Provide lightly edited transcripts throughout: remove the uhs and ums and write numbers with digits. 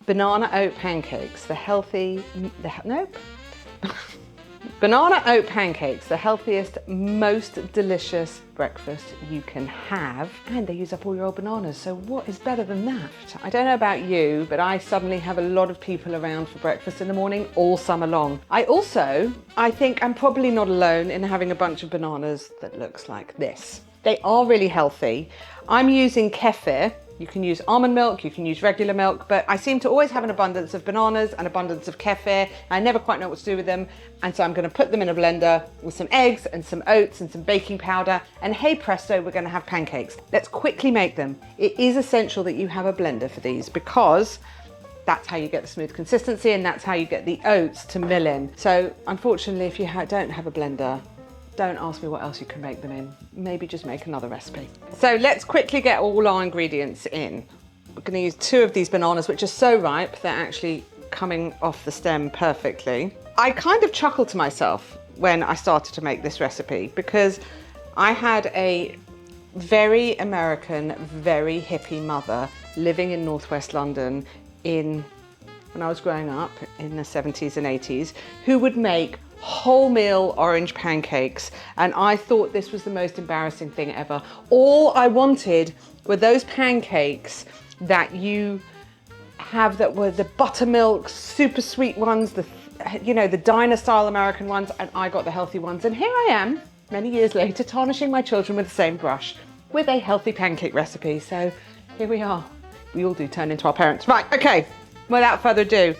banana oat pancakes, nope. Banana oat pancakes, the healthiest, most delicious breakfast you can have. And they use up all your old bananas, so what is better than that? I don't know about you, but I suddenly have a lot of people around for breakfast in the morning all summer long. I think I'm probably not alone in having a bunch of bananas that looks like this. They are really healthy. I'm using kefir. You can use almond milk, you can use regular milk, but I seem to always have an abundance of bananas, an abundance of kefir. I never quite know what to do with them. And so I'm gonna put them in a blender with some eggs and some oats and some baking powder. And hey presto, we're gonna have pancakes. Let's quickly make them. It is essential that you have a blender for these because that's how you get the smooth consistency and that's how you get the oats to mill in. So unfortunately, if you don't have a blender, don't ask me what else you can make them in. Maybe just make another recipe. So let's quickly get all our ingredients in. We're gonna use 2 of these bananas, which are so ripe, they're actually coming off the stem perfectly. I kind of chuckled to myself when I started to make this recipe because I had a very American, very hippie mother living in Northwest London when I was growing up in the 70s and 80s, who would make wholemeal orange pancakes, and I thought this was the most embarrassing thing ever. All I wanted were those pancakes that you have that were the buttermilk, super sweet ones, the diner style American ones, and I got the healthy ones. And here I am, many years later, tarnishing my children with the same brush with a healthy pancake recipe. So here we are. We all do turn into our parents. Right, okay, without further ado,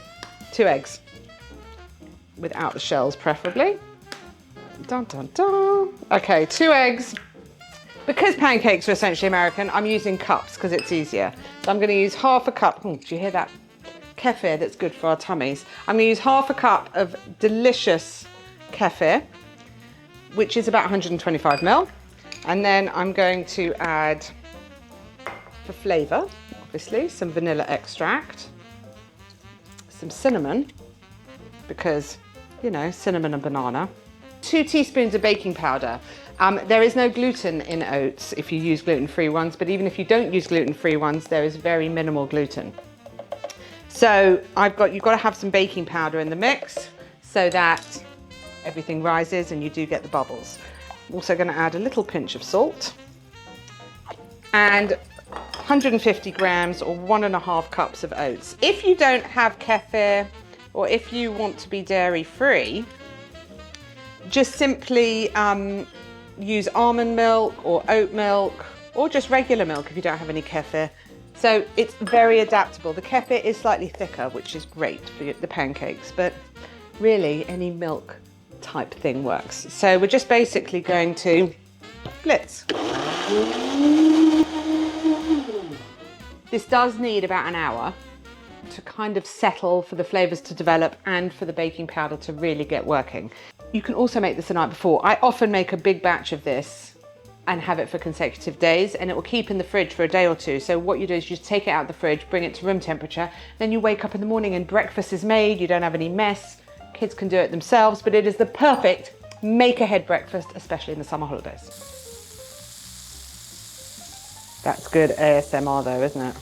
2 eggs. Without the shells, preferably. Dun, dun, dun. Okay, 2 eggs. Because pancakes are essentially American, I'm using cups because it's easier. So I'm gonna use half a cup. Do you hear that? Kefir that's good for our tummies. I'm gonna use half a cup of delicious kefir, which is about 125 ml. And then I'm going to add, for flavor, obviously, some vanilla extract, some cinnamon, because cinnamon and banana. 2 teaspoons of baking powder. There is no gluten in oats if you use gluten-free ones, but even if you don't use gluten-free ones, there is very minimal gluten. So you've got to have some baking powder in the mix so that everything rises and you do get the bubbles. I'm also going to add a little pinch of salt and 150 grams or 1.5 cups of oats. If you don't have kefir, or if you want to be dairy-free, just simply use almond milk or oat milk or just regular milk if you don't have any kefir. So it's very adaptable. The kefir is slightly thicker, which is great for the pancakes, but really any milk type thing works. So we're just basically going to blitz. This does need about an hour to kind of settle, for the flavors to develop and for the baking powder to really get working. You can also make this the night before. I often make a big batch of this and have it for consecutive days, and it will keep in the fridge for a day or 2. So what you do is you just take it out of the fridge, bring it to room temperature, then you wake up in the morning and breakfast is made, you don't have any mess. Kids can do it themselves, but it is the perfect make-ahead breakfast, especially in the summer holidays. That's good ASMR though, isn't it?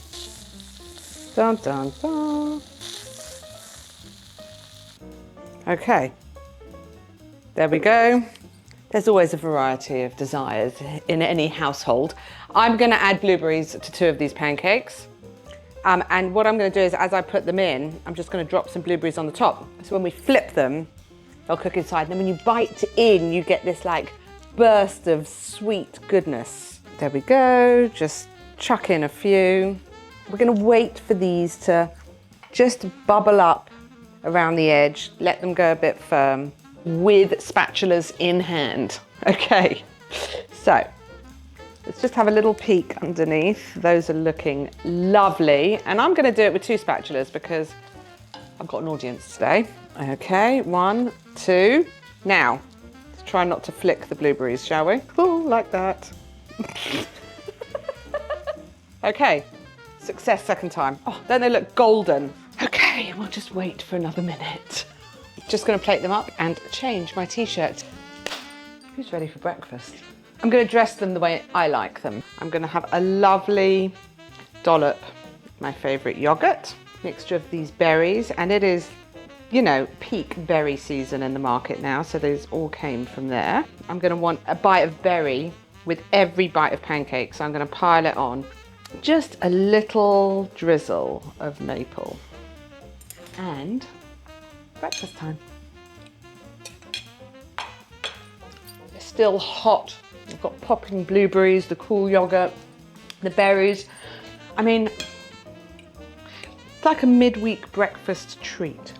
Dun, dun, dun. Okay, there we go. There's always a variety of desires in any household. I'm gonna add blueberries to 2 of these pancakes. And what I'm gonna do is, as I put them in, I'm just gonna drop some blueberries on the top. So when we flip them, they'll cook inside. And then when you bite in, you get this like burst of sweet goodness. There we go, just chuck in a few. We're gonna wait for these to just bubble up around the edge, let them go a bit firm with spatulas in hand. Okay, so let's just have a little peek underneath. Those are looking lovely. And I'm gonna do it with 2 spatulas because I've got an audience today. Okay, 1, 2. Now, let's try not to flick the blueberries, shall we? Oh, like that. Okay. Success second time. Oh, don't they look golden? Okay, we'll just wait for another minute. Just gonna plate them up and change my t-shirt. Who's ready for breakfast? I'm gonna dress them the way I like them. I'm gonna have a lovely dollop, my favorite yogurt. mixture of these berries, and it is, you know, peak berry season in the market now, so those all came from there. I'm going to want a bite of berry with every bite of pancake, so I'm going to pile it on. Just a little drizzle of maple. And breakfast time. It's still hot. I've got popping blueberries, the cool yogurt, the berries. I mean, it's like a midweek breakfast treat.